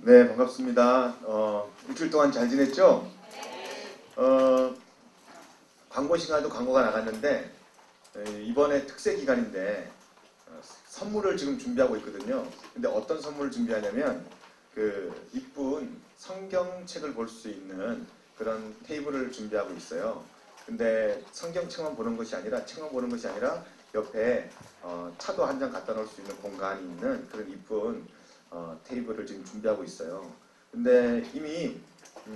네, 반갑습니다. 일주일 동안 잘 지냈죠? 광고 시간에도 광고가 나갔는데, 이번에 특세 기간인데, 선물을 지금 준비하고 있거든요. 근데 어떤 선물을 준비하냐면, 이쁜 성경책을 볼 수 있는 그런 테이블을 준비하고 있어요. 근데 성경책만 보는 것이 아니라, 책만 보는 것이 아니라, 옆에 차도 한 잔 갖다 놓을 수 있는 공간이 있는 그런 이쁜 테이블을 지금 준비하고 있어요. 근데 이미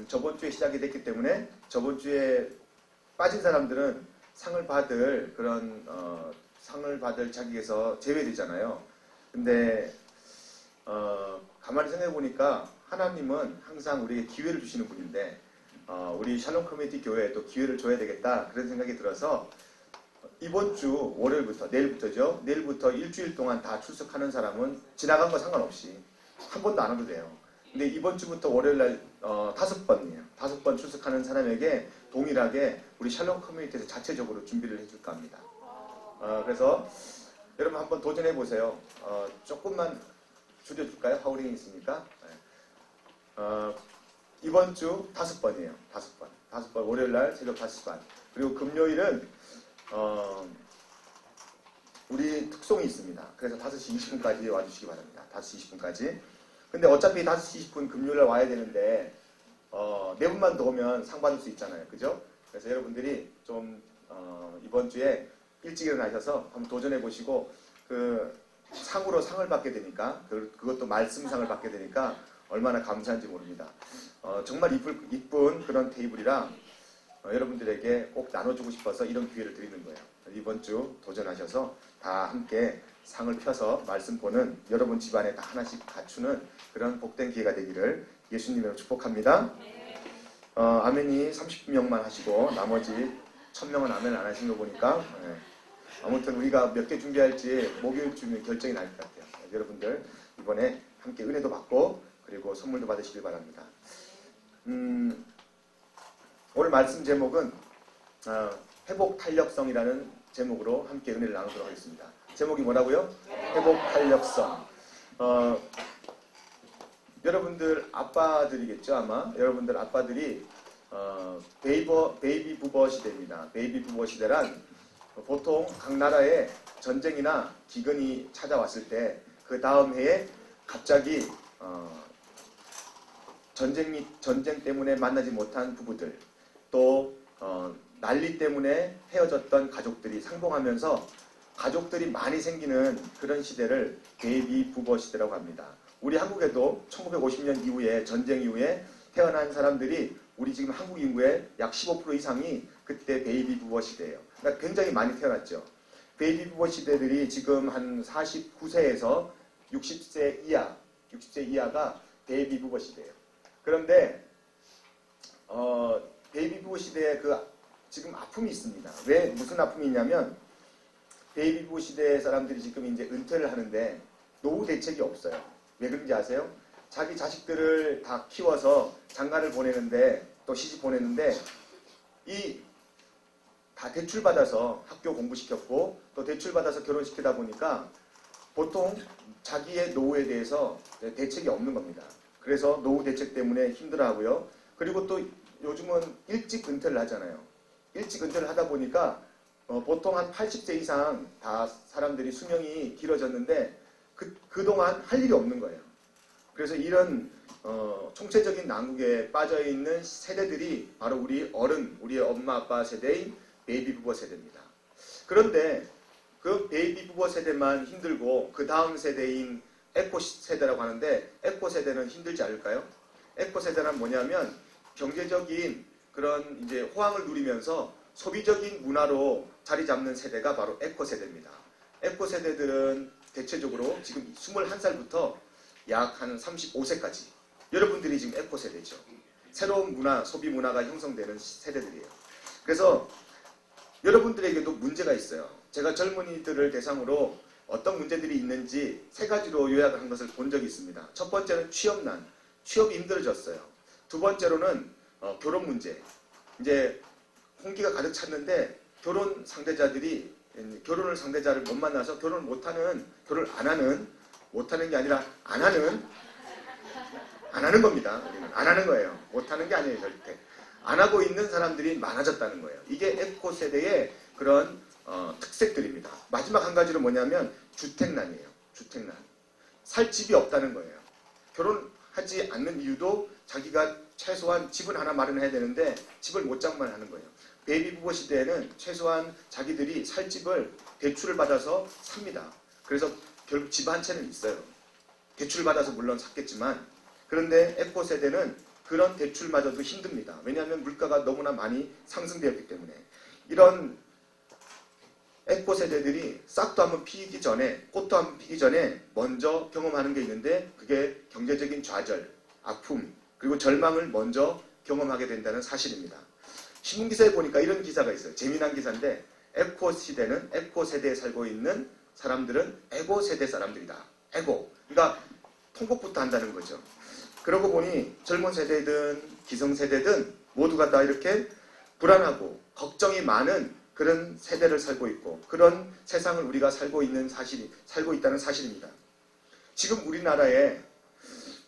저번 주에 시작이 됐기 때문에 저번 주에 빠진 사람들은 상을 받을 그런 상을 받을 자격에서 제외되잖아요. 근데 가만히 생각해 보니까 하나님은 항상 우리에게 기회를 주시는 분인데 우리 샬롬 커뮤니티 교회에도 기회를 줘야 되겠다 그런 생각이 들어서 이번 주 월요일부터 내일부터죠. 내일부터 일주일 동안 다 출석하는 사람은 지나간 거 상관없이 한 번도 안 와도 돼요. 근데 이번 주부터 월요일날 5번이에요. 5번 출석하는 사람에게 동일하게 우리 샬롬 커뮤니티에서 자체적으로 준비를 해줄까 합니다. 그래서 여러분 한번 도전해 보세요. 조금만 줄여줄까요? 하울링이 있으니까. 이번 주 5번이에요. 5번. 5번 월요일날 새벽 5시 반. 그리고 금요일은 우리 특송이 있습니다. 그래서 5시 20분까지 와주시기 바랍니다. 5시 20분까지. 근데 어차피 5시 20분 금요일날 와야 되는데 4분만 더 오면 상 받을 수 있잖아요. 그죠? 그래서 여러분들이 좀 이번 주에 일찍 일어나셔서 한번 도전해 보시고 상으로 상을 받게 되니까 그것도 말씀상을 받게 되니까 얼마나 감사한지 모릅니다. 정말 이쁜 그런 테이블이랑 여러분들에게 꼭 나눠주고 싶어서 이런 기회를 드리는 거예요. 이번 주 도전하셔서 다 함께 상을 펴서 말씀 보는 여러분 집안에 다 하나씩 갖추는 그런 복된 기회가 되기를 예수님으로 축복합니다. 아멘이 30명만 하시고 나머지 1000명은 아멘 안 하신 거 보니까 아무튼 우리가 몇 개 준비할지 목요일쯤에 결정이 날 것 같아요. 여러분들 이번에 함께 은혜도 받고 그리고 선물도 받으시길 바랍니다. 오늘 말씀 제목은 회복 탄력성이라는 제목으로 함께 은혜를 나누도록 하겠습니다. 제목이 뭐라고요? 회복 탄력성. 여러분들 아빠들이겠죠 아마. 여러분들 아빠들이 베이비 부버 시대입니다. 베이비 부버 시대란 보통 각 나라에 전쟁이나 기근이 찾아왔을 때 그 다음 해에 갑자기 전쟁 때문에 만나지 못한 부부들 또 난리 때문에 헤어졌던 가족들이 상봉하면서 가족들이 많이 생기는 그런 시대를 베이비 부버 시대라고 합니다. 우리 한국에도 1950년 이후에 전쟁 이후에 태어난 사람들이 우리 지금 한국 인구의 약 15% 이상이 그때 베이비 부버 시대예요. 그러니까 굉장히 많이 태어났죠. 베이비 부버 시대들이 지금 한 49세에서 60세 이하가 베이비 부버 시대예요. 그런데 베이비 부버 시대에 지금 아픔이 있습니다. 왜 무슨 아픔이 있냐면 베이비 부버 시대 사람들이 지금 이제 은퇴를 하는데 노후 대책이 없어요. 왜 그런지 아세요? 자기 자식들을 다 키워서 장가를 보내는데 또 시집 보내는데 다 대출받아서 학교 공부시켰고 또 대출받아서 결혼시키다 보니까 보통 자기의 노후에 대해서 대책이 없는 겁니다. 그래서 노후 대책 때문에 힘들어하고요. 그리고 또 요즘은 일찍 은퇴를 하잖아요. 일찍 은퇴를 하다 보니까 보통 한 80세 이상 다 사람들이 수명이 길어졌는데 그동안 할 일이 없는 거예요. 그래서 이런 총체적인 난국에 빠져있는 세대들이 바로 우리의 엄마 아빠 세대인 베이비 부버 세대입니다. 그런데 그 베이비 부버 세대만 힘들고 그 다음 세대인 에코 세대라고 하는데 에코 세대는 힘들지 않을까요? 에코 세대는 뭐냐면 경제적인 그런 이제 호황을 누리면서 소비적인 문화로 자리 잡는 세대가 바로 에코 세대입니다. 에코 세대들은 대체적으로 지금 21살부터 약 한 35세까지 여러분들이 지금 에코 세대죠. 새로운 문화, 소비 문화가 형성되는 세대들이에요. 그래서 여러분들에게도 문제가 있어요. 제가 젊은이들을 대상으로 어떤 문제들이 있는지 3가지로 요약을 한 것을 본 적이 있습니다. 첫 번째는 취업난, 취업이 힘들어졌어요. 두 번째로는 결혼 문제. 이제 홍기가 가득 찼는데 결혼을 상대자를 못 만나서 결혼을 안 하는 게 아니라 안 안 하는 겁니다. 우리는 안 하는 거예요. 못하는 게 아니에요. 절대. 안 하고 있는 사람들이 많아졌다는 거예요. 이게 에코 세대의 그런 특색들입니다. 마지막 한 가지는 뭐냐면 주택난이에요. 주택난. 살 집이 없다는 거예요. 결혼하지 않는 이유도 자기가 최소한 집은 하나 마련해야 되는데 집을 못 장만 하는 거예요. 베이비 부모 시대에는 최소한 자기들이 살 집을 대출을 받아서 삽니다. 그래서 결국 집 한 채는 있어요. 대출 받아서 물론 샀겠지만, 그런데 에코 세대는 그런 대출마저도 힘듭니다. 왜냐하면 물가가 너무나 많이 상승되었기 때문에. 이런 에코 세대들이 싹도 한번 피기 전에, 꽃도 한번 피기 전에 먼저 경험하는 게 있는데, 그게 경제적인 좌절, 아픔, 그리고 절망을 먼저 경험하게 된다는 사실입니다. 신문기사에 보니까 이런 기사가 있어요. 재미난 기사인데, 에코 시대는, 에코 세대에 살고 있는 사람들은 에고 세대 사람들이다. 에고. 그러니까 통곡부터 한다는 거죠. 그러고 보니 젊은 세대든 기성세대든 모두가 다 이렇게 불안하고 걱정이 많은 그런 세대를 살고 있고, 그런 세상을 우리가 살고 있다는 사실입니다. 지금 우리나라에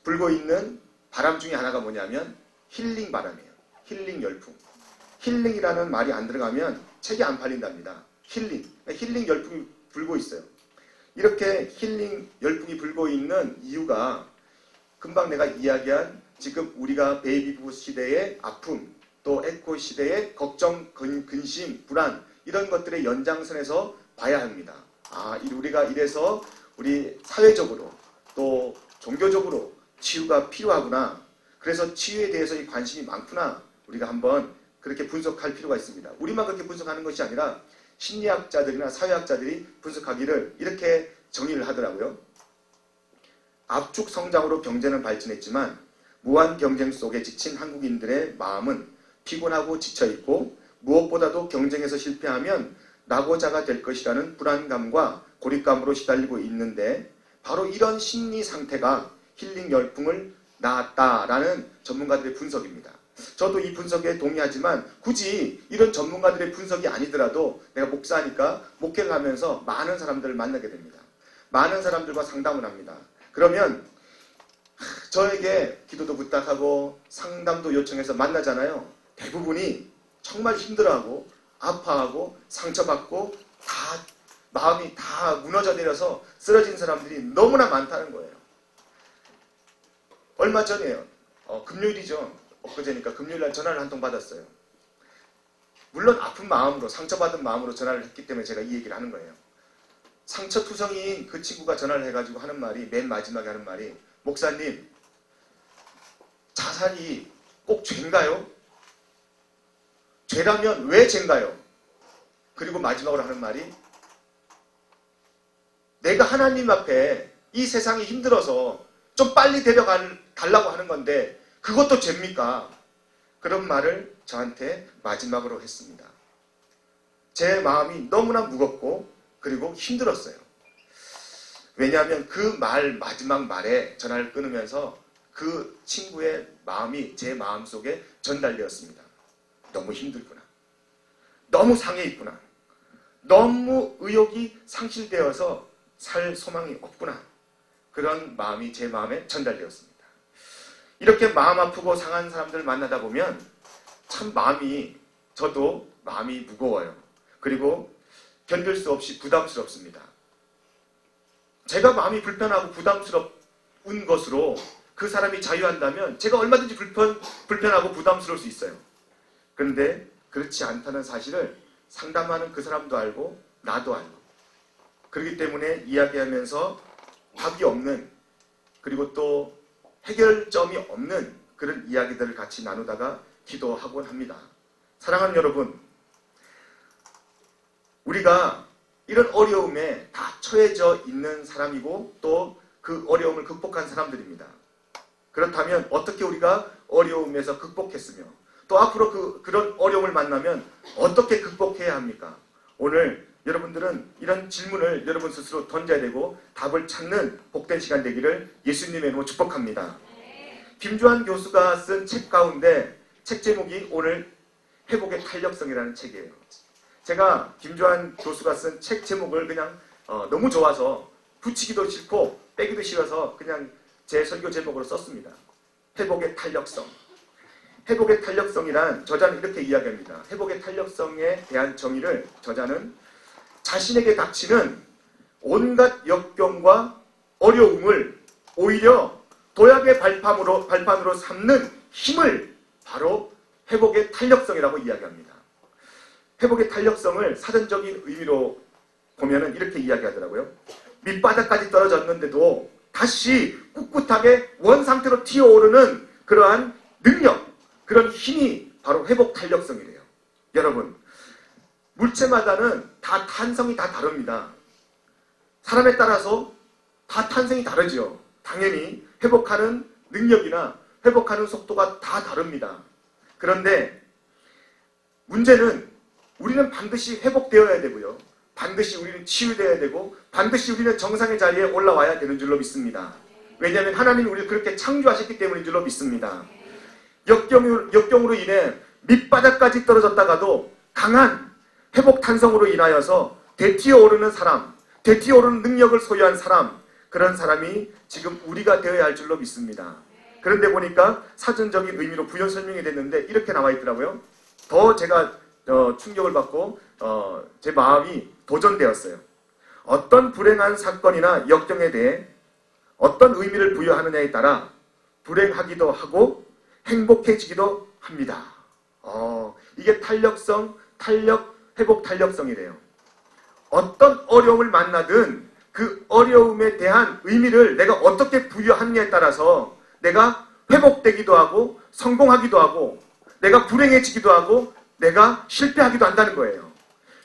불고 있는 바람 중에 하나가 뭐냐면 힐링 바람이에요. 힐링 열풍. 힐링이라는 말이 안 들어가면 책이 안 팔린답니다. 힐링. 힐링 열풍이 불고 있어요. 이렇게 힐링 열풍이 불고 있는 이유가 금방 내가 이야기한 지금 우리가 베이비 부부 시대의 아픔, 또 에코 시대의 걱정, 근심, 불안, 이런 것들의 연장선에서 봐야 합니다. 우리가 이래서 우리 사회적으로 또 종교적으로 치유가 필요하구나. 그래서 치유에 대해서 이 관심이 많구나. 우리가 한번 그렇게 분석할 필요가 있습니다. 우리만 그렇게 분석하는 것이 아니라 심리학자들이나 사회학자들이 분석하기를 이렇게 정의를 하더라고요. 압축 성장으로 경제는 발전했지만 무한 경쟁 속에 지친 한국인들의 마음은 피곤하고 지쳐있고, 무엇보다도 경쟁에서 실패하면 낙오자가 될 것이라는 불안감과 고립감으로 시달리고 있는데, 바로 이런 심리 상태가 힐링 열풍을 낳았다라는 전문가들의 분석입니다. 저도 이 분석에 동의하지만 굳이 이런 전문가들의 분석이 아니더라도 내가 목사니까 목회를 하면서 많은 사람들을 만나게 됩니다. 많은 사람들과 상담을 합니다. 그러면 저에게 기도도 부탁하고 상담도 요청해서 만나잖아요. 대부분이 정말 힘들어하고 아파하고 상처받고 다 마음이 다 무너져 내려서 쓰러진 사람들이 너무나 많다는 거예요. 얼마 전이에요. 금요일이죠. 엊그제니까 금요일날 전화를 한 통 받았어요. 물론 아픈 마음으로, 상처받은 마음으로 전화를 했기 때문에 제가 이 얘기를 하는 거예요. 상처투성이인 그 친구가 전화를 해가지고 하는 말이, 맨 마지막에 하는 말이, 목사님, 자살이 꼭 죄인가요? 죄라면 왜 죄인가요? 그리고 마지막으로 하는 말이, 내가 하나님 앞에 이 세상이 힘들어서 좀 빨리 데려가려고 하는 건데 그것도 죄입니까? 그런 말을 저한테 마지막으로 했습니다. 제 마음이 너무나 무겁고 그리고 힘들었어요. 왜냐하면 그 마지막 말에 전화를 끊으면서 그 친구의 마음이 제 마음속에 전달되었습니다. 너무 힘들구나. 너무 상해 있구나. 너무 의욕이 상실되어서 살 소망이 없구나. 그런 마음이 제 마음에 전달되었습니다. 이렇게 마음 아프고 상한 사람들 만나다 보면 참 저도 마음이 무거워요. 그리고 견딜 수 없이 부담스럽습니다. 제가 마음이 불편하고 부담스러운 것으로 그 사람이 자유한다면 제가 얼마든지 불편하고 부담스러울 수 있어요. 그런데 그렇지 않다는 사실을 상담하는 그 사람도 알고 나도 알고, 그렇기 때문에 이야기하면서 답이 없는, 그리고 또 해결점이 없는 그런 이야기들을 같이 나누다가 기도하곤 합니다. 사랑하는 여러분, 우리가 이런 어려움에 다 처해져 있는 사람이고 또 그 어려움을 극복한 사람들입니다. 그렇다면 어떻게 우리가 어려움에서 극복했으며 또 앞으로 그런 어려움을 만나면 어떻게 극복해야 합니까? 오늘 여러분들은 이런 질문을 여러분 스스로 던져야 되고 답을 찾는 복된 시간 되기를 예수님의 이름으로 축복합니다. 김주환 교수가 쓴 책 가운데 책 제목이 오늘 회복의 탄력성이라는 책이에요. 제가 김주환 교수가 쓴 책 제목을 그냥 너무 좋아서 붙이기도 싫고 빼기도 싫어서 그냥 제 설교 제목으로 썼습니다. 회복의 탄력성. 회복의 탄력성이란 저자는 이렇게 이야기합니다. 회복의 탄력성에 대한 정의를 저자는 자신에게 닥치는 온갖 역경과 어려움을 오히려 도약의 발판으로 삼는 힘을 바로 회복의 탄력성이라고 이야기합니다. 회복의 탄력성을 사전적인 의미로 보면은 이렇게 이야기하더라고요. 밑바닥까지 떨어졌는데도 다시 꿋꿋하게 원상태로 튀어오르는 그러한 능력, 그런 힘이 바로 회복 탄력성이래요. 여러분, 물체마다는 다 탄성이 다 다릅니다. 사람에 따라서 다 탄생이 다르죠. 당연히 회복하는 능력이나 회복하는 속도가 다 다릅니다. 그런데 문제는 우리는 반드시 회복되어야 되고요. 반드시 우리는 치유되어야 되고 반드시 우리는 정상의 자리에 올라와야 되는 줄로 믿습니다. 왜냐하면 하나님이 우리를 그렇게 창조하셨기 때문인 줄로 믿습니다. 역경으로 인해 밑바닥까지 떨어졌다가도 강한 회복 탄성으로 인하여서 대튀어오르는 사람, 대튀어오르는 능력을 소유한 사람, 그런 사람이 지금 우리가 되어야 할 줄로 믿습니다. 그런데 보니까 사전적인 의미로 부연 설명이 됐는데 이렇게 나와 있더라고요. 더 제가 충격을 받고 제 마음이 도전되었어요. 어떤 불행한 사건이나 역경에 대해 어떤 의미를 부여하느냐에 따라 불행하기도 하고 행복해지기도 합니다. 이게 회복 탄력성이래요. 어떤 어려움을 만나든 그 어려움에 대한 의미를 내가 어떻게 부여하느냐에 따라서 내가 회복되기도 하고 성공하기도 하고 내가 불행해지기도 하고 내가 실패하기도 한다는 거예요.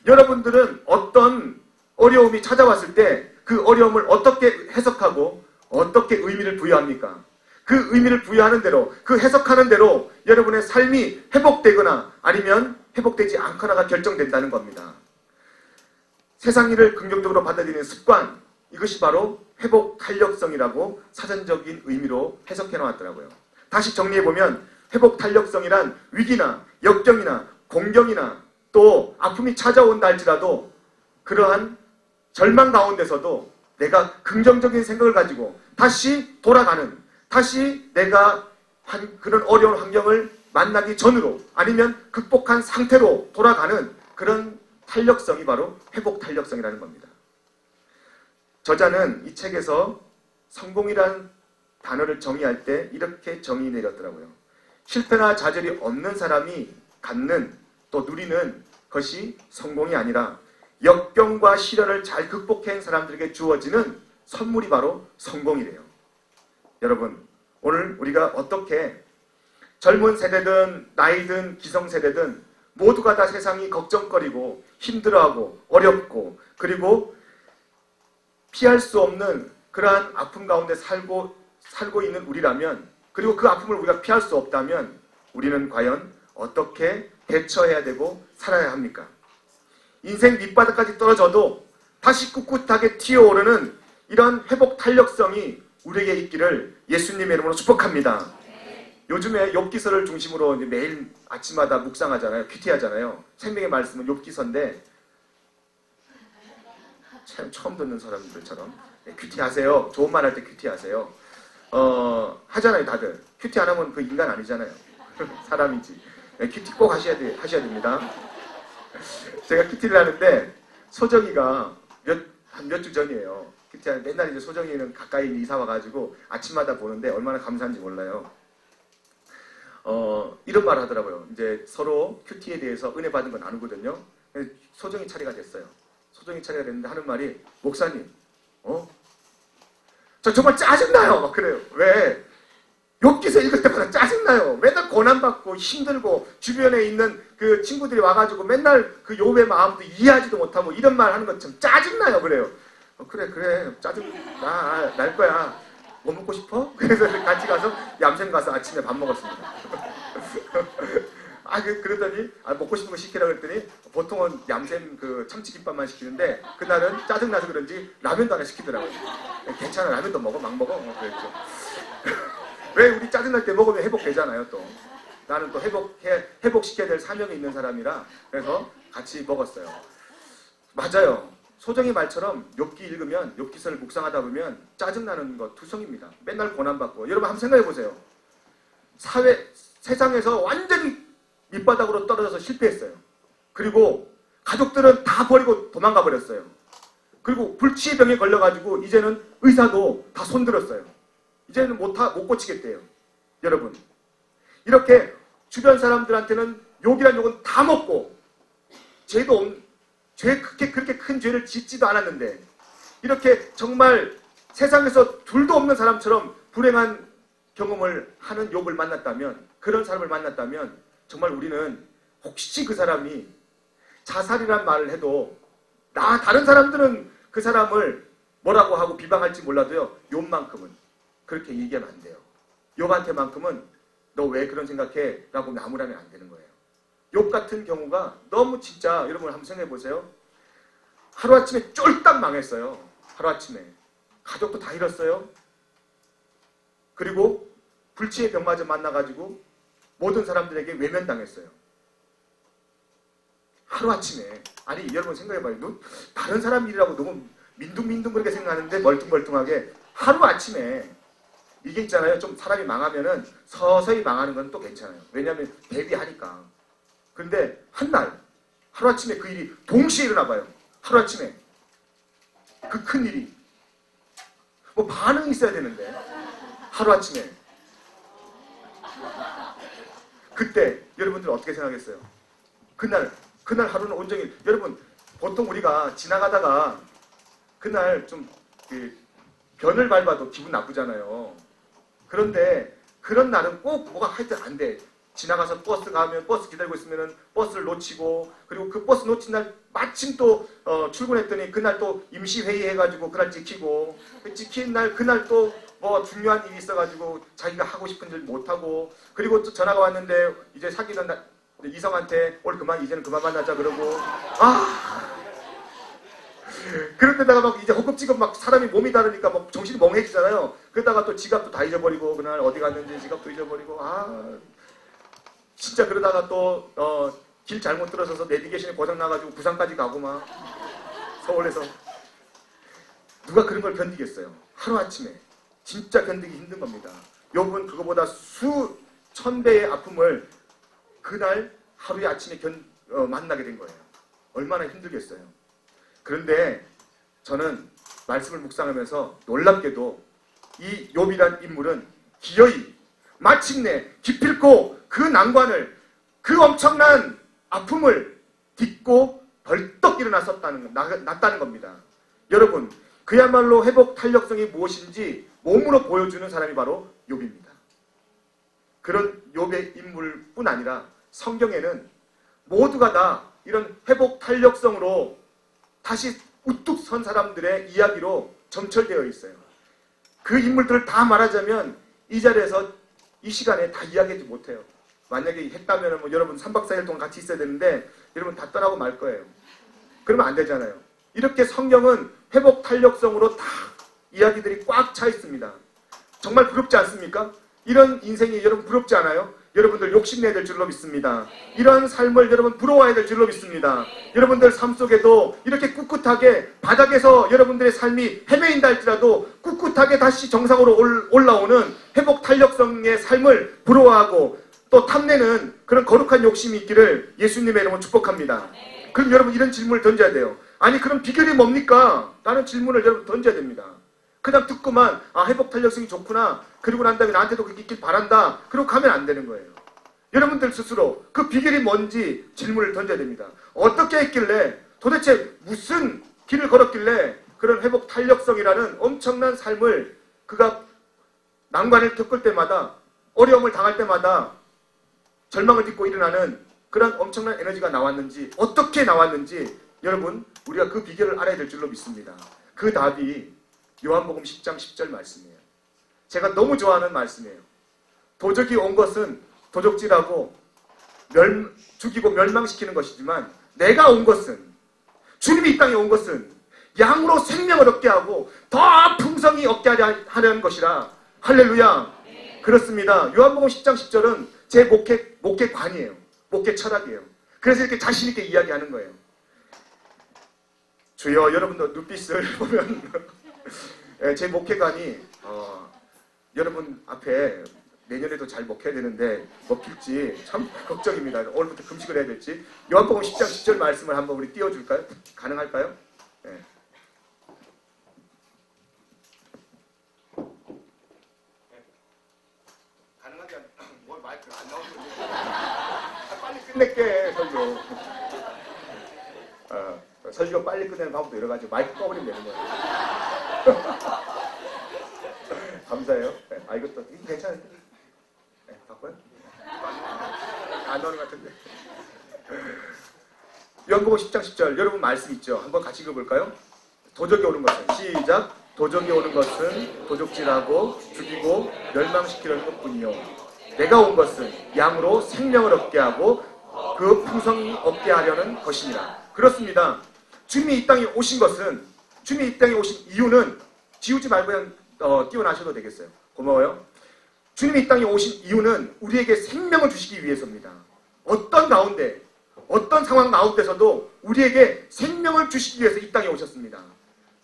여러분들은 어떤 어려움이 찾아왔을 때 그 어려움을 어떻게 해석하고 어떻게 의미를 부여합니까? 그 의미를 부여하는 대로, 그 해석하는 대로 여러분의 삶이 회복되거나 아니면 회복되지 않거나가 결정된다는 겁니다. 세상 일을 긍정적으로 받아들이는 습관, 이것이 바로 회복 탄력성이라고 사전적인 의미로 해석해 놓았더라고요. 다시 정리해보면 회복 탄력성이란 위기나 역경이나 공경이나 또 아픔이 찾아온다 할지라도 그러한 절망 가운데서도 내가 긍정적인 생각을 가지고 다시 돌아가는, 다시 내가 그런 어려운 환경을 만나기 전으로 아니면 극복한 상태로 돌아가는 그런 탄력성이 바로 회복 탄력성이라는 겁니다. 저자는 이 책에서 성공이라는 단어를 정의할 때 이렇게 정의 내렸더라고요. 실패나 좌절이 없는 사람이 갖는 또 누리는 것이 성공이 아니라 역경과 시련을 잘 극복한 사람들에게 주어지는 선물이 바로 성공이래요. 여러분, 오늘 우리가 어떻게 젊은 세대든 나이든 기성세대든 모두가 다 세상이 걱정거리고 힘들어하고 어렵고 그리고 피할 수 없는 그러한 아픔 가운데 살고 있는 우리라면, 그리고 그 아픔을 우리가 피할 수 없다면 우리는 과연 어떻게 대처해야 되고 살아야 합니까? 인생 밑바닥까지 떨어져도 다시 꿋꿋하게 튀어오르는 이런 회복 탄력성이 우리에게 있기를 예수님의 이름으로 축복합니다. 요즘에 욥기서를 중심으로 매일 아침마다 묵상하잖아요. 큐티하잖아요. 생명의 말씀은 욥기서인데 참 처음 듣는 사람들처럼 큐티하세요. 좋은 말 할 때 큐티하세요. 하잖아요, 다들. 큐티 안 하면 그 인간 아니잖아요. 사람이지. 큐티 꼭 하셔야 됩니다. 제가 큐티를 하는데 소정이가 몇 주 전이에요. 큐티하는 맨날 이제 소정이는 가까이 이사 와가지고 아침마다 보는데 얼마나 감사한지 몰라요. 이런 말 하더라고요. 이제 서로 큐티에 대해서 은혜 받은 건 나누거든요. 소정이 차례가 됐어요. 소정이 차례가 됐는데 하는 말이, 목사님, 저 정말 짜증나요. 막 그래요. 왜? 욥기서 읽을 때마다 짜증나요. 맨날 고난받고 힘들고 주변에 있는 그 친구들이 와가지고 맨날 그 욥의 마음도 이해하지도 못하고 이런 말 하는 것처럼 짜증나요. 그래요. 그래 짜증 날 거야. 뭐 먹고 싶어? 그래서 같이 가서 얌생 가서 아침에 밥 먹었습니다. 그러더니 먹고 싶은 거 시키라고 했더니 보통은 얌생 그 참치김밥만 시키는데 그날은 짜증나서 그런지 라면도 하나 시키더라고요. 괜찮아, 라면도 먹어, 막 먹어. 그랬죠. 왜? 우리 짜증날 때 먹으면 회복되잖아요. 또 나는 또 회복시켜야 될 사명이 있는 사람이라 그래서 같이 먹었어요. 맞아요. 소정이 말처럼 욥기 읽으면, 욥기서를 묵상하다 보면 짜증나는 거 투성입니다. 맨날 고난받고. 여러분 한번 생각해 보세요. 세상에서 완전히 밑바닥으로 떨어져서 실패했어요. 그리고 가족들은 다 버리고 도망가 버렸어요. 그리고 불치의 병에 걸려가지고 이제는 의사도 다 손들었어요. 이제는 못 고치겠대요. 여러분, 이렇게 주변 사람들한테는 욕이란 욕은 다 먹고 그렇게 큰 죄를 짓지도 않았는데 이렇게 정말 세상에서 둘도 없는 사람처럼 불행한 경험을 하는 욥을 만났다면, 그런 사람을 만났다면 정말 우리는 혹시 그 사람이 자살이란 말을 해도 다른 사람들은 그 사람을 뭐라고 하고 비방할지 몰라도요, 욥만큼은 그렇게 얘기하면 안 돼요. 욥한테만큼은 너 왜 그런 생각해? 라고 나무라면 안 되는 거예요. 욥 같은 경우가 너무 진짜, 여러분 한번 생각해 보세요. 하루아침에 쫄딱 망했어요. 하루아침에 가족도 다 잃었어요. 그리고 불치의 병마저 만나가지고 모든 사람들에게 외면당했어요. 하루아침에. 아니 여러분 생각해봐요. 다른 사람 일이라고 너무 민둥민둥 그렇게 생각하는데 멀뚱멀뚱하게 하루아침에. 이게 있잖아요. 좀 사람이 망하면은 서서히 망하는 건 또 괜찮아요. 왜냐하면 대비하니까. 그런데 하루아침에 그 일이 동시에 일어나 봐요. 하루아침에 그 큰 일이. 뭐 반응이 있어야 되는데 하루아침에. 그때 여러분들은 어떻게 생각했어요? 그날 하루는 온종일, 여러분 보통 우리가 지나가다가 그날 좀 변을 밟아도 기분 나쁘잖아요. 그런데 그런 날은 꼭 뭐가 하여튼 안 돼. 지나가서 버스 가면 버스 기다리고 있으면 버스를 놓치고, 그리고 그 버스 놓친 날 마침 또 출근했더니 그날 또 임시회의 해가지고 그날 찍히고, 찍힌 날 그날 또 뭐 중요한 일이 있어가지고 자기가 하고 싶은 일 못하고, 그리고 또 전화가 왔는데 이제 사귀는 이성한테 이제는 그만 만나자 그러고, 그런데다가 막 이제 허겁지겁 막 사람이 몸이 다르니까 막 정신이 멍해지잖아요. 그러다가 또 지갑도 다 잊어버리고, 그날 어디 갔는지 지갑도 잊어버리고, 진짜 그러다가 또 길 잘못 들어서서 내비게이션이 고장 나가지고 부산까지 가고 막 서울에서. 누가 그런 걸 견디겠어요? 하루아침에. 진짜 견디기 힘든 겁니다. 욥은 그거보다 수천 배의 아픔을 그날 하루의 아침에 만나게 된 거예요. 얼마나 힘들겠어요. 그런데 저는 말씀을 묵상하면서 놀랍게도 이 욥이란 인물은 기어이 마침내 기필코 그 난관을, 그 엄청난 아픔을 딛고 벌떡 났다는 겁니다. 여러분, 그야말로 회복 탄력성이 무엇인지 몸으로 보여주는 사람이 바로 욥입니다. 그런 욥의 인물뿐 아니라 성경에는 모두가 다 이런 회복 탄력성으로 다시 우뚝 선 사람들의 이야기로 점철되어 있어요. 그 인물들을 다 말하자면 이 자리에서 이 시간에 다 이야기하지 못해요. 만약에 했다면 뭐 여러분 3박 4일 동안 같이 있어야 되는데 여러분 다 떠나고 말 거예요. 그러면 안 되잖아요. 이렇게 성경은 회복 탄력성으로 다 이야기들이 꽉 차 있습니다. 정말 부럽지 않습니까? 이런 인생이 여러분 부럽지 않아요? 여러분들 욕심내야 될 줄로 믿습니다. 이런 삶을 여러분 부러워해야 될 줄로 믿습니다. 여러분들 삶 속에도 이렇게 꿋꿋하게 바닥에서 여러분들의 삶이 헤매인다 할지라도 꿋꿋하게 다시 정상으로 올라오는 회복 탄력성의 삶을 부러워하고 또 탐내는 그런 거룩한 욕심이 있기를 예수님의 이름으로 축복합니다. 그럼 여러분 이런 질문을 던져야 돼요. 아니 그럼 비결이 뭡니까? 라는 질문을 여러분 던져야 됩니다. 그냥 듣고만 회복 탄력성이 좋구나, 그리고 난 다음에 나한테도 그렇게 있길 바란다, 그러고 가면 안 되는 거예요. 여러분들 스스로 그 비결이 뭔지 질문을 던져야 됩니다. 어떻게 했길래, 도대체 무슨 길을 걸었길래 그런 회복 탄력성이라는 엄청난 삶을 그가 난관을 겪을 때마다, 어려움을 당할 때마다 절망을 딛고 일어나는 그런 엄청난 에너지가 나왔는지, 어떻게 나왔는지 여러분 우리가 그 비결을 알아야 될 줄로 믿습니다. 그 답이 요한복음 10장 10절 말씀이에요. 제가 너무 좋아하는 말씀이에요. 도적이 온 것은 도적질하고 죽이고 멸망시키는 것이지만 내가 온 것은, 주님이 이 땅에 온 것은 양으로 생명을 얻게 하고 더 풍성히 얻게 하려는 것이라. 할렐루야. 그렇습니다. 요한복음 10장 10절은 제 목회관이에요. 목회 철학이에요. 그래서 이렇게 자신 있게 이야기하는 거예요. 주여, 여러분도 눈빛을 보면 제 목회관이 여러분 앞에 내년에도 잘 먹혀야 되는데 먹힐지 참 걱정입니다. 오늘부터 금식을 해야 될지. 요한복음 10장 10절 말씀을 한번 우리 띄워줄까요? 가능할까요? 네. 가능하지 않... 뭘 마이크 안 나오고 빨리 끝낼게 설교. 설교 빨리 끝내는 방법도 여러 가지. 마이크 꺼버리면 되는 거예요. 감사해요. 네. 이것도 괜찮은데? 네, 바꿔요? 안 나오는 것 같은데. 요한복음 10장 10절 여러분 말씀 있죠? 한번 같이 읽어볼까요? 도적이 오는 것은 시작. 도적이 오는 것은 도적질하고 죽이고 멸망시키려는 것뿐이요. 내가 온 것은 양으로 생명을 얻게 하고 그 풍성히 얻게 하려는 것이니라. 그렇습니다. 주님이 이 땅에 오신 것은, 주님이 이 땅에 오신 이유는, 지우지 말고 그냥 띄워나셔도 되겠어요. 고마워요. 주님이 이 땅에 오신 이유는 우리에게 생명을 주시기 위해서입니다. 어떤 가운데, 어떤 상황 가운데서도 우리에게 생명을 주시기 위해서 이 땅에 오셨습니다.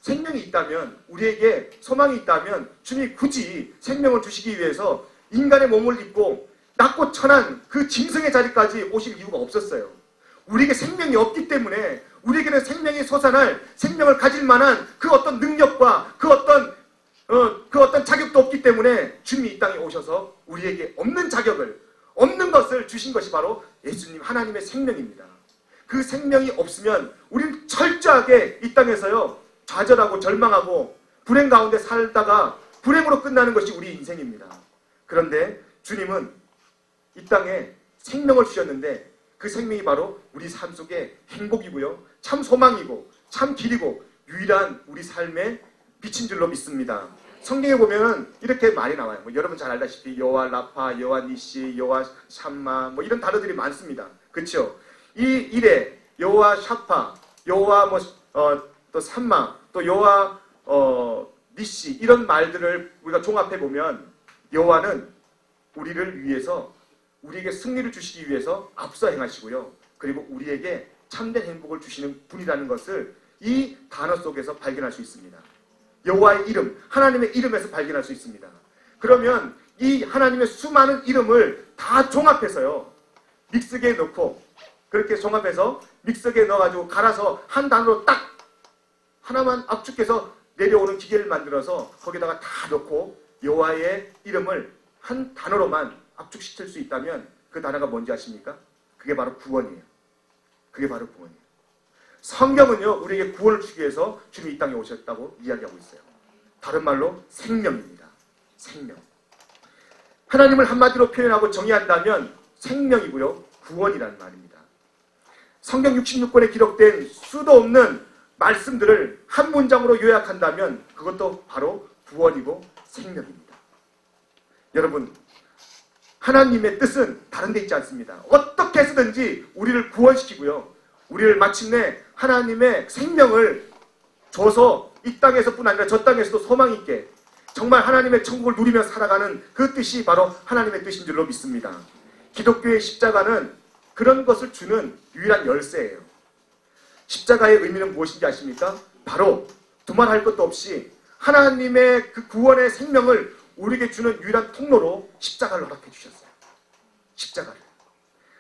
생명이 있다면, 우리에게 소망이 있다면 주님이 굳이 생명을 주시기 위해서 인간의 몸을 입고 낮고 천한 그 짐승의 자리까지 오실 이유가 없었어요. 우리에게 생명이 없기 때문에, 우리에게는 생명이 솟아날, 생명을 가질 만한 그 어떤 능력과 그 어떤 자격도 없기 때문에 주님이 이 땅에 오셔서 우리에게 없는 자격을, 없는 것을 주신 것이 바로 예수님 하나님의 생명입니다. 그 생명이 없으면 우리는 철저하게 이 땅에서요 좌절하고 절망하고 불행 가운데 살다가 불행으로 끝나는 것이 우리 인생입니다. 그런데 주님은 이 땅에 생명을 주셨는데 그 생명이 바로 우리 삶 속에 행복이고요, 참 소망이고 참 길이고 유일한 우리 삶의 빛인 줄로 믿습니다. 성경에 보면은 이렇게 말이 나와요. 여러분 잘 알다시피 여호와 라파, 여호와 니시, 여호와 샴마 이런 단어들이 많습니다. 그렇죠? 이 일에 여호와 샤파, 여호와 또 삼마, 또 여호와 니시 이런 말들을 우리가 종합해 보면 여호와는 우리를 위해서, 우리에게 승리를 주시기 위해서 앞서 행하시고요. 그리고 우리에게 참된 행복을 주시는 분이라는 것을 이 단어 속에서 발견할 수 있습니다. 여호와의 이름, 하나님의 이름에서 발견할 수 있습니다. 그러면 이 하나님의 수많은 이름을 다 종합해서요, 믹서기에 넣고, 그렇게 종합해서 믹서기에 넣어가지고 갈아서 한 단어로 딱 하나만 압축해서 내려오는 기계를 만들어서 거기다가 다 넣고 여호와의 이름을 한 단어로만 압축시킬 수 있다면 그 단어가 뭔지 아십니까? 그게 바로 구원이에요. 그게 바로 구원이에요. 성경은요, 우리에게 구원을 주기 위해서 주님이 이 땅에 오셨다고 이야기하고 있어요. 다른 말로 생명입니다. 생명. 하나님을 한마디로 표현하고 정의한다면 생명이고요, 구원이라는 말입니다. 성경 66권에 기록된 수도 없는 말씀들을 한 문장으로 요약한다면 그것도 바로 구원이고 생명입니다. 여러분, 하나님의 뜻은 다른 데 있지 않습니다. 어떻게 해서든지 우리를 구원시키고요, 우리를 마침내 하나님의 생명을 줘서 이 땅에서뿐 아니라 저 땅에서도 소망 있게 정말 하나님의 천국을 누리며 살아가는 그 뜻이 바로 하나님의 뜻인 줄로 믿습니다. 기독교의 십자가는 그런 것을 주는 유일한 열쇠예요. 십자가의 의미는 무엇인지 아십니까? 바로 두말할 것도 없이 하나님의 그 구원의 생명을 우리에게 주는 유일한 통로로 십자가를 허락해 주셨어요. 십자가를.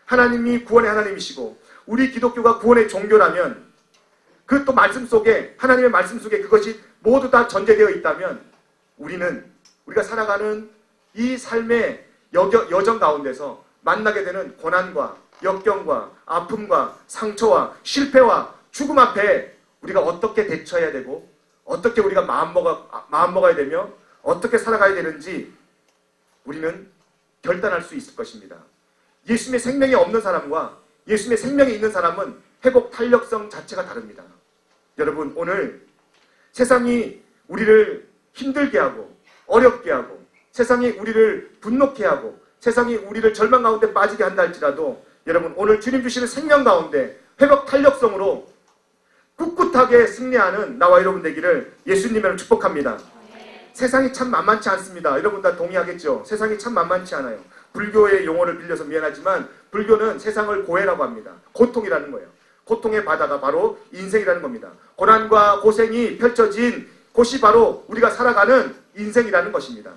하나님이 구원의 하나님이시고 우리 기독교가 구원의 종교라면, 그 또 말씀 속에, 하나님의 말씀 속에 그것이 모두 다 전제되어 있다면 우리가 살아가는 이 삶의 여정 가운데서 만나게 되는 고난과 역경과 아픔과 상처와 실패와 죽음 앞에 우리가 어떻게 대처해야 되고, 어떻게 우리가 마음먹어야 되며 어떻게 살아가야 되는지 우리는 결단할 수 있을 것입니다. 예수님의 생명이 없는 사람과 예수님의 생명이 있는 사람은 회복 탄력성 자체가 다릅니다. 여러분, 오늘 세상이 우리를 힘들게 하고 어렵게 하고 세상이 우리를 분노케 하고 세상이 우리를 절망 가운데 빠지게 한다 할지라도 여러분, 오늘 주님 주시는 생명 가운데 회복 탄력성으로 꿋꿋하게 승리하는 나와 여러분 되기를 예수님으로 축복합니다. 세상이 참 만만치 않습니다. 여러분 다 동의하겠죠? 세상이 참 만만치 않아요. 불교의 용어를 빌려서 미안하지만 불교는 세상을 고해라고 합니다. 고통이라는 거예요. 고통의 바다가 바로 인생이라는 겁니다. 고난과 고생이 펼쳐진 곳이 바로 우리가 살아가는 인생이라는 것입니다.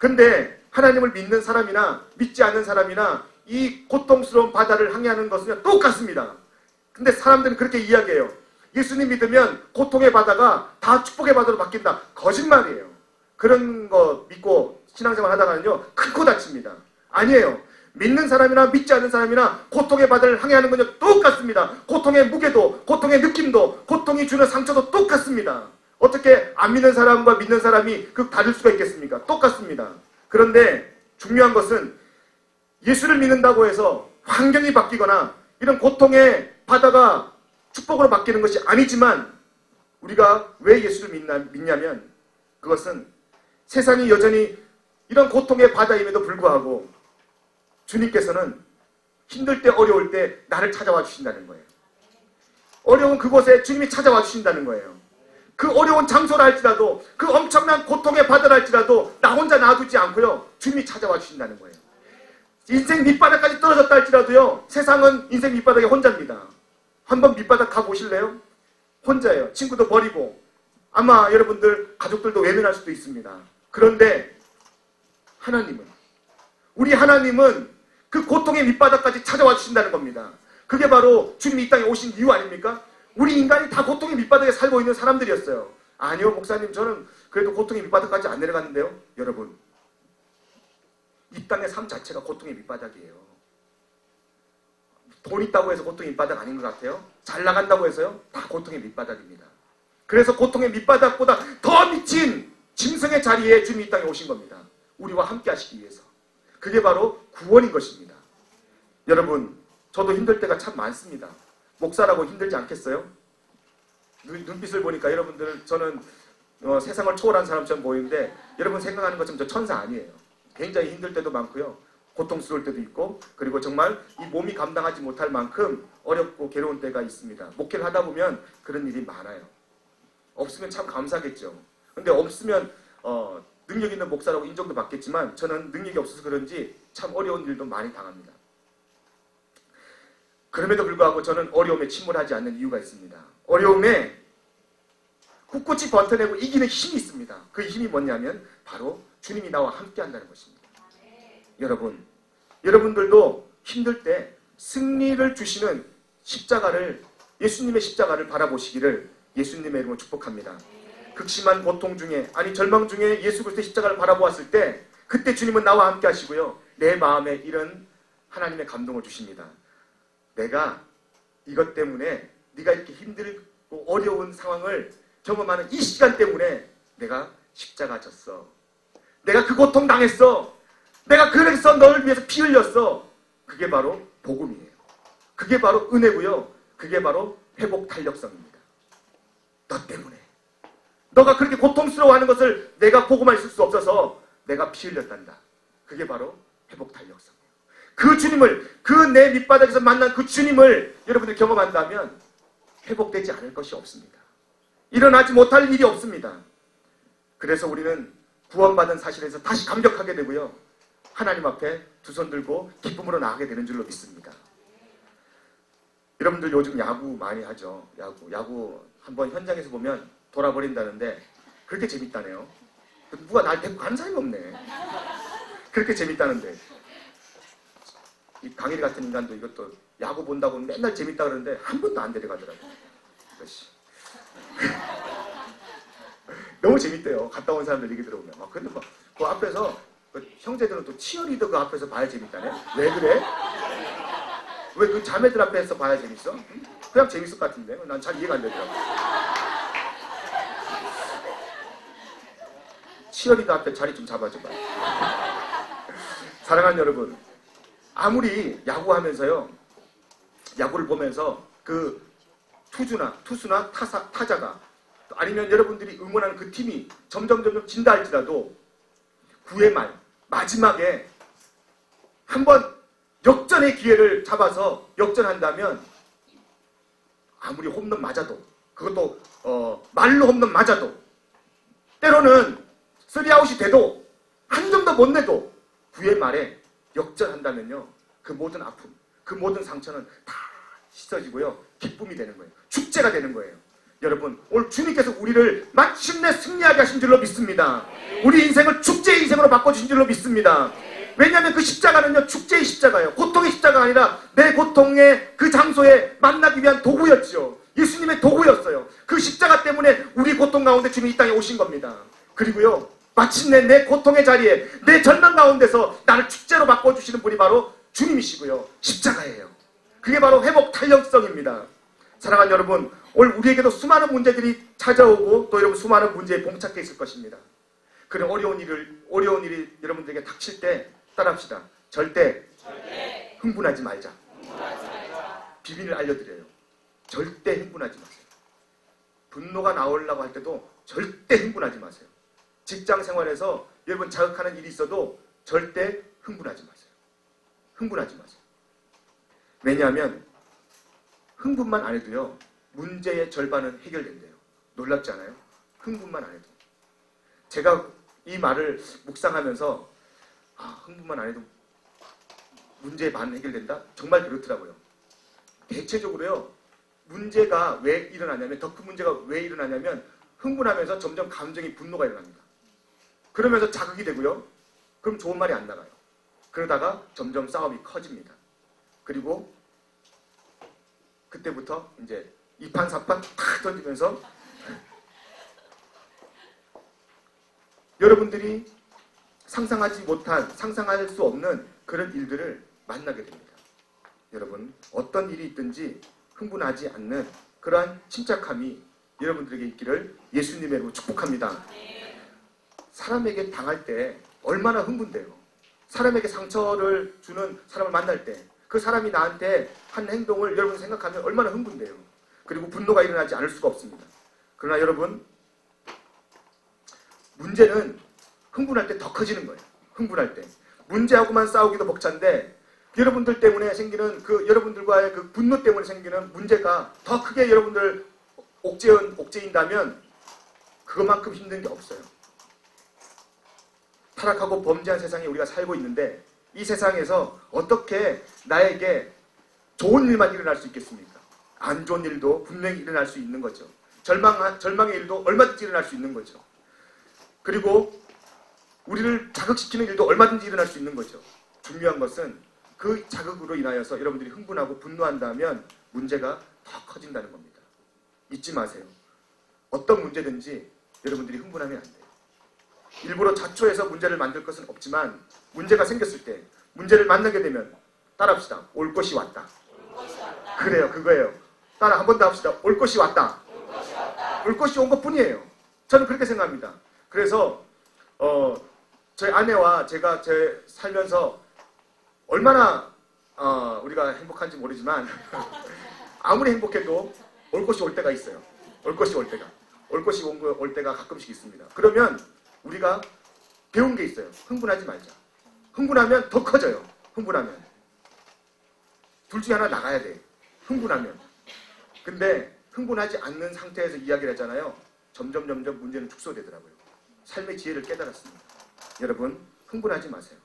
근데 하나님을 믿는 사람이나 믿지 않는 사람이나 이 고통스러운 바다를 항해하는 것은 똑같습니다. 근데 사람들은 그렇게 이야기해요. 예수님 믿으면 고통의 바다가 다 축복의 바다로 바뀐다. 거짓말이에요. 그런 거 믿고 신앙생활 하다가는요, 큰 코 다칩니다. 아니에요. 믿는 사람이나 믿지 않는 사람이나 고통의 바다를 항해하는 건요 똑같습니다. 고통의 무게도, 고통의 느낌도, 고통이 주는 상처도 똑같습니다. 어떻게 안 믿는 사람과 믿는 사람이 다를 수가 있겠습니까? 똑같습니다. 그런데 중요한 것은 예수를 믿는다고 해서 환경이 바뀌거나 이런 고통의 바다가 축복으로 바뀌는 것이 아니지만, 우리가 왜 예수를 믿냐면 그것은 세상이 여전히 이런 고통의 바다임에도 불구하고 주님께서는 힘들 때, 어려울 때 나를 찾아와 주신다는 거예요. 어려운 그곳에 주님이 찾아와 주신다는 거예요. 그 어려운 장소라 할지라도, 그 엄청난 고통의 바다라 할지라도 나 혼자 놔두지 않고요, 주님이 찾아와 주신다는 거예요. 인생 밑바닥까지 떨어졌다 할지라도요, 세상은 인생 밑바닥에 혼자입니다. 한번 밑바닥 가보실래요? 혼자예요. 친구도 버리고, 아마 여러분들 가족들도 외면할 수도 있습니다. 그런데 하나님은, 우리 하나님은 그 고통의 밑바닥까지 찾아와 주신다는 겁니다. 그게 바로 주님이 이 땅에 오신 이유 아닙니까? 우리 인간이 다 고통의 밑바닥에 살고 있는 사람들이었어요. 아니요, 목사님, 저는 그래도 고통의 밑바닥까지 안 내려갔는데요. 여러분, 이 땅의 삶 자체가 고통의 밑바닥이에요. 돈 있다고 해서 고통의 밑바닥 아닌 것 같아요? 잘 나간다고 해서요? 다 고통의 밑바닥입니다. 그래서 고통의 밑바닥보다 더 미친 짐승의 자리에 주님이 이 땅에 오신 겁니다. 우리와 함께 하시기 위해서. 그게 바로 구원인 것입니다. 여러분, 저도 힘들 때가 참 많습니다. 목사라고 힘들지 않겠어요? 눈빛을 보니까 여러분들, 저는 세상을 초월한 사람처럼 보이는데 여러분 생각하는 것처럼 저 천사 아니에요. 굉장히 힘들 때도 많고요, 고통스러울 때도 있고, 그리고 정말 이 몸이 감당하지 못할 만큼 어렵고 괴로운 때가 있습니다. 목회를 하다 보면 그런 일이 많아요. 없으면 참 감사하겠죠. 근데 없으면 능력 있는 목사라고 인정도 받겠지만, 저는 능력이 없어서 그런지 참 어려운 일도 많이 당합니다. 그럼에도 불구하고 저는 어려움에 침몰하지 않는 이유가 있습니다. 어려움에 꿋꿋이 버텨내고 이기는 힘이 있습니다. 그 힘이 뭐냐면 바로 주님이 나와 함께 한다는 것입니다. 여러분, 여러분들도 힘들 때 승리를 주시는 십자가를, 예수님의 십자가를 바라보시기를 예수님의 이름으로 축복합니다. 극심한 고통 중에, 아니 절망 중에 예수 그리스도의 십자가를 바라보았을 때 그때 주님은 나와 함께 하시고요, 내 마음에 이런 하나님의 감동을 주십니다. 내가 이것 때문에, 네가 이렇게 힘들고 어려운 상황을 경험하는 이 시간 때문에 내가 십자가 졌어. 내가 그 고통 당했어. 내가 그래서 너를 위해서 피 흘렸어. 그게 바로 복음이에요. 그게 바로 은혜고요, 그게 바로 회복 탄력성입니다. 너 때문에, 너가 그렇게 고통스러워하는 것을 내가 보고만 있을 수 없어서 내가 피 흘렸단다. 그게 바로 회복 탄력성이에요. 그 주님을, 그 내 밑바닥에서 만난 그 주님을 여러분들 경험한다면 회복되지 않을 것이 없습니다. 일어나지 못할 일이 없습니다. 그래서 우리는 구원받은 사실에서 다시 감격하게 되고요, 하나님 앞에 두 손 들고 기쁨으로 나가게 되는 줄로 믿습니다. 여러분들 요즘 야구 많이 하죠. 야구 한번 현장에서 보면 돌아버린다는데 그렇게 재밌다네요. 누가 날 데리고 가는 사람이 없네. 그렇게 재밌다는데. 이 강일이 같은 인간도 이것도 야구 본다고 맨날 재밌다 그러는데 한 번도 안 데려가더라고요. 너무 재밌대요. 갔다 온 사람들 얘기 들어보면. 근데 그 앞에서 형제들은 또 치어리더 그 앞에서 봐야 재밌다네? 왜 그래? 왜 그 자매들 앞에서 봐야 재밌어? 그냥 재밌을 것 같은데? 난 잘 이해가 안 되더라고. 치어리더 앞에 자리 좀 잡아줘봐. 사랑하는 여러분, 아무리 야구하면서요, 야구를 보면서 그 투수나 타자가, 아니면 여러분들이 응원하는 그 팀이 점점 진다 할지라도 9회 말 마지막에 한번 역전의 기회를 잡아서 역전한다면 아무리 홈런 맞아도, 그것도 말로 홈런 맞아도, 때로는 3아웃이 돼도 한 점도 못 내도 9회 말에 역전한다면요, 그 모든 아픔, 그 모든 상처는 다 씻어지고요, 기쁨이 되는 거예요. 축제가 되는 거예요. 여러분, 오늘 주님께서 우리를 마침내 승리하게 하신 줄로 믿습니다. 우리 인생을 축제의 인생으로 바꿔주신 줄로 믿습니다. 왜냐하면 그 십자가는요, 축제의 십자가예요. 고통의 십자가가 아니라 내 고통의 그 장소에 만나기 위한 도구였죠. 예수님의 도구였어요. 그 십자가 때문에 우리 고통 가운데 주님이 이 땅에 오신 겁니다. 그리고요, 마침내 내 고통의 자리에, 내 절망 가운데서 나를 축제로 바꿔주시는 분이 바로 주님이시고요, 십자가예요. 그게 바로 회복 탄력성입니다. 사랑하는 여러분, 오늘 우리에게도 수많은 문제들이 찾아오고 또 여러분 수많은 문제에 봉착해 있을 것입니다. 그런 어려운 일이 여러분들에게 닥칠 때 따라합시다. 절대 흥분하지 말자. 비밀을 알려드려요. 절대 흥분하지 마세요. 분노가 나오려고 할 때도 절대 흥분하지 마세요. 직장 생활에서 여러분 자극하는 일이 있어도 절대 흥분하지 마세요. 흥분하지 마세요. 왜냐하면 흥분만 안 해도요, 문제의 절반은 해결된대요. 놀랍지 않아요? 흥분만 안 해도. 제가 이 말을 묵상하면서 흥분만 안 해도 문제의 반은 해결된다? 정말 그렇더라고요. 대체적으로요, 문제가 왜 일어나냐면, 더 큰 문제가 왜 일어나냐면 흥분하면서 점점 감정이 분노가 일어납니다. 그러면서 자극이 되고요. 그럼 좋은 말이 안 나가요. 그러다가 점점 싸움이 커집니다. 그리고 그때부터 이제 2판 4판 탁 던지면서 여러분들이 상상하지 못한, 상상할 수 없는 그런 일들을 만나게 됩니다. 여러분, 어떤 일이 있든지 흥분하지 않는 그러한 침착함이 여러분들에게 있기를 예수님의 이름으로 축복합니다. 사람에게 당할 때 얼마나 흥분돼요. 사람에게 상처를 주는 사람을 만날 때 그 사람이 나한테 한 행동을 여러분 생각하면 얼마나 흥분돼요. 그리고 분노가 일어나지 않을 수가 없습니다. 그러나 여러분, 문제는 흥분할 때 더 커지는 거예요. 흥분할 때. 문제하고만 싸우기도 벅찬데 여러분들 때문에 생기는 여러분들과의 그 분노 때문에 생기는 문제가 더 크게 여러분들 옥죄인다면 그것만큼 힘든 게 없어요. 타락하고 범죄한 세상에 우리가 살고 있는데 이 세상에서 어떻게 나에게 좋은 일만 일어날 수 있겠습니까? 안 좋은 일도 분명히 일어날 수 있는 거죠. 절망의 일도 얼마든지 일어날 수 있는 거죠. 그리고 우리를 자극시키는 일도 얼마든지 일어날 수 있는 거죠. 중요한 것은 그 자극으로 인하여서 여러분들이 흥분하고 분노한다면 문제가 더 커진다는 겁니다. 잊지 마세요. 어떤 문제든지 여러분들이 흥분하면 안 돼요. 일부러 자초해서 문제를 만들 것은 없지만 문제가 생겼을 때, 문제를 만나게 되면 따라합시다. 올 것이 왔다. 그래요, 그거예요. 따라 한 번 더 합시다. 올 것이 왔다. 올 것이 온 것뿐이에요. 저는 그렇게 생각합니다. 그래서 저희 아내와 제가 살면서 얼마나 우리가 행복한지 모르지만 아무리 행복해도 올 것이 올 때가 있어요. 올 것이 올 때가. 올 것이 올 때가 가끔씩 있습니다. 그러면 우리가 배운 게 있어요. 흥분하지 말자. 흥분하면 더 커져요. 흥분하면. 둘 중에 하나 나가야 돼. 흥분하면. 근데 흥분하지 않는 상태에서 이야기를 하잖아요. 점점 문제는 축소되더라고요. 삶의 지혜를 깨달았습니다. 여러분, 흥분하지 마세요.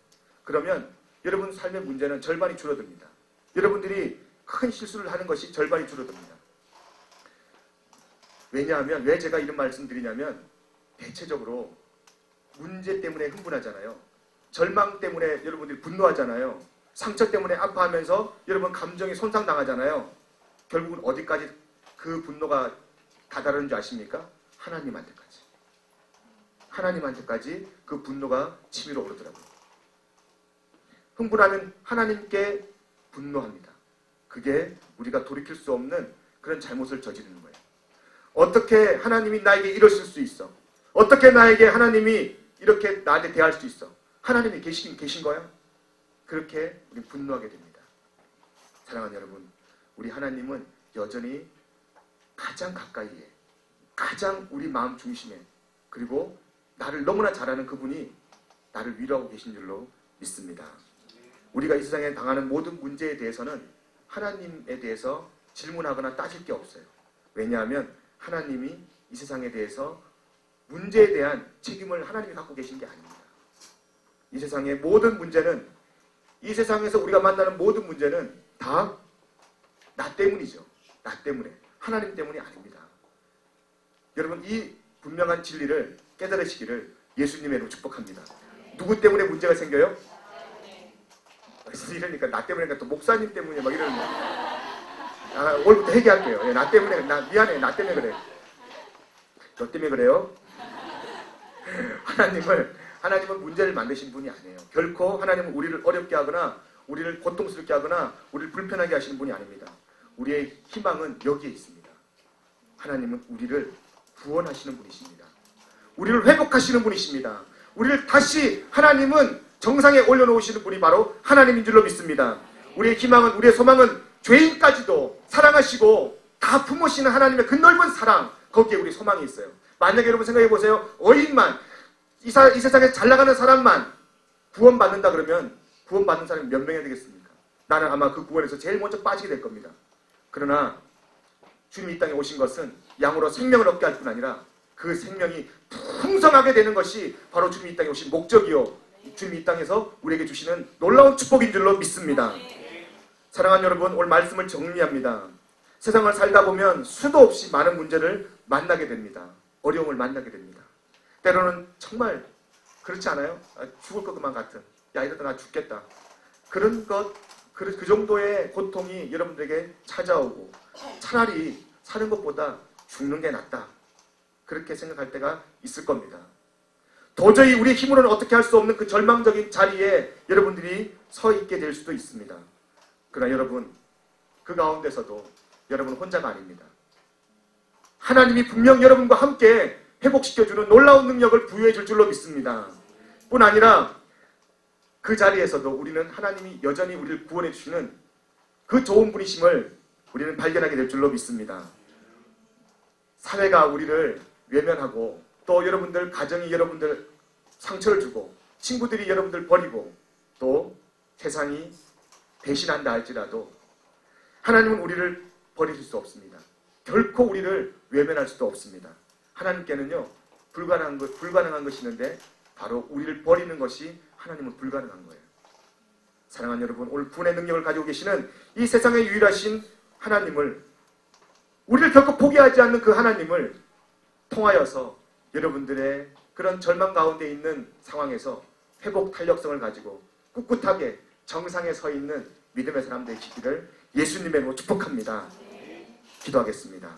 그러면 여러분 삶의 문제는 절반이 줄어듭니다. 여러분들이 큰 실수를 하는 것이 절반이 줄어듭니다. 왜냐하면, 왜 제가 이런 말씀 드리냐면 대체적으로 문제 때문에 흥분하잖아요. 절망 때문에 여러분들이 분노하잖아요. 상처 때문에 아파하면서 여러분 감정이 손상당하잖아요. 결국은 어디까지 그 분노가 다다르는 줄 아십니까? 하나님한테까지. 하나님한테까지 그 분노가 치밀어 오르더라고요. 흥분하면 하나님께 분노합니다. 그게 우리가 돌이킬 수 없는 그런 잘못을 저지르는 거예요. 어떻게 하나님이 나에게 이러실 수 있어? 어떻게 나에게 하나님이 이렇게 나한테 대할 수 있어? 하나님이 계신 거야? 그렇게 우리 분노하게 됩니다. 사랑하는 여러분, 우리 하나님은 여전히 가장 가까이에, 가장 우리 마음 중심에, 그리고 나를 너무나 잘 아는 그분이 나를 위로하고 계신 줄로 믿습니다. 우리가 이 세상에 당하는 모든 문제에 대해서는 하나님에 대해서 질문하거나 따질 게 없어요. 왜냐하면 하나님이 이 세상에 대해서 문제에 대한 책임을 하나님이 갖고 계신 게 아닙니다. 이 세상의 모든 문제는, 이 세상에서 우리가 만나는 모든 문제는 다 나 때문이죠. 나 때문에. 하나님 때문이 아닙니다. 여러분 이 분명한 진리를 깨달으시기를 예수님의 이름으로 축복합니다. 누구 때문에 문제가 생겨요? 이러니까 나 때문에 또 목사님 때문에 막 이러는 거예요. 오늘부터 회개할게요. 예, 나 때문에 나 미안해. 나 때문에 그래. 너 때문에 그래요? 하나님은 문제를 만드신 분이 아니에요. 결코 하나님은 우리를 어렵게 하거나 우리를 고통스럽게 하거나 우리를 불편하게 하시는 분이 아닙니다. 우리의 희망은 여기에 있습니다. 하나님은 우리를 구원하시는 분이십니다. 우리를 회복하시는 분이십니다. 우리를 다시 하나님은 정상에 올려놓으시는 분이 바로 하나님인 줄로 믿습니다. 우리의 희망은, 우리의 소망은 죄인까지도 사랑하시고 다 품으시는 하나님의 그 넓은 사랑, 거기에 우리 소망이 있어요. 만약에 여러분 생각해 보세요. 어인만, 이 세상에 잘 나가는 사람만 구원받는다 그러면 구원받는 사람이 몇 명이 되겠습니까? 나는 아마 그 구원에서 제일 먼저 빠지게 될 겁니다. 그러나 주님이 이 땅에 오신 것은 양으로 생명을 얻게 할 뿐 아니라 그 생명이 풍성하게 되는 것이 바로 주님이 이 땅에 오신 목적이요, 주님이 이 땅에서 우리에게 주시는 놀라운 축복인 줄로 믿습니다. 사랑하는 여러분, 오늘 말씀을 정리합니다. 세상을 살다 보면 수도 없이 많은 문제를 만나게 됩니다. 어려움을 만나게 됩니다. 때로는 정말 그렇지 않아요? 죽을 것만 같은, 야 이러다 나 죽겠다, 그런 것, 그 정도의 고통이 여러분들에게 찾아오고 차라리 사는 것보다 죽는 게 낫다, 그렇게 생각할 때가 있을 겁니다. 도저히 우리의 힘으로는 어떻게 할 수 없는 그 절망적인 자리에 여러분들이 서 있게 될 수도 있습니다. 그러나 여러분, 그 가운데서도 여러분 혼자가 아닙니다. 하나님이 분명 여러분과 함께 회복시켜주는 놀라운 능력을 부여해 줄 줄로 믿습니다. 뿐 아니라 그 자리에서도 우리는 하나님이 여전히 우리를 구원해 주시는 그 좋은 분이심을 우리는 발견하게 될 줄로 믿습니다. 사회가 우리를 외면하고 또 여러분들 가정이 여러분들 상처를 주고 친구들이 여러분들 버리고 또 세상이 배신한다 할지라도 하나님은 우리를 버리실 수 없습니다. 결코 우리를 외면할 수도 없습니다. 하나님께는요, 불가능한 것이 있는데 바로 우리를 버리는 것이 하나님은 불가능한 거예요. 사랑하는 여러분, 오늘 구원의 능력을 가지고 계시는 이 세상의 유일하신 하나님을, 우리를 결코 포기하지 않는 그 하나님을 통하여서 여러분들의 그런 절망 가운데 있는 상황에서 회복 탄력성을 가지고 꿋꿋하게 정상에 서 있는 믿음의 사람 되시기를 예수님의 이름으로 축복합니다. 기도하겠습니다.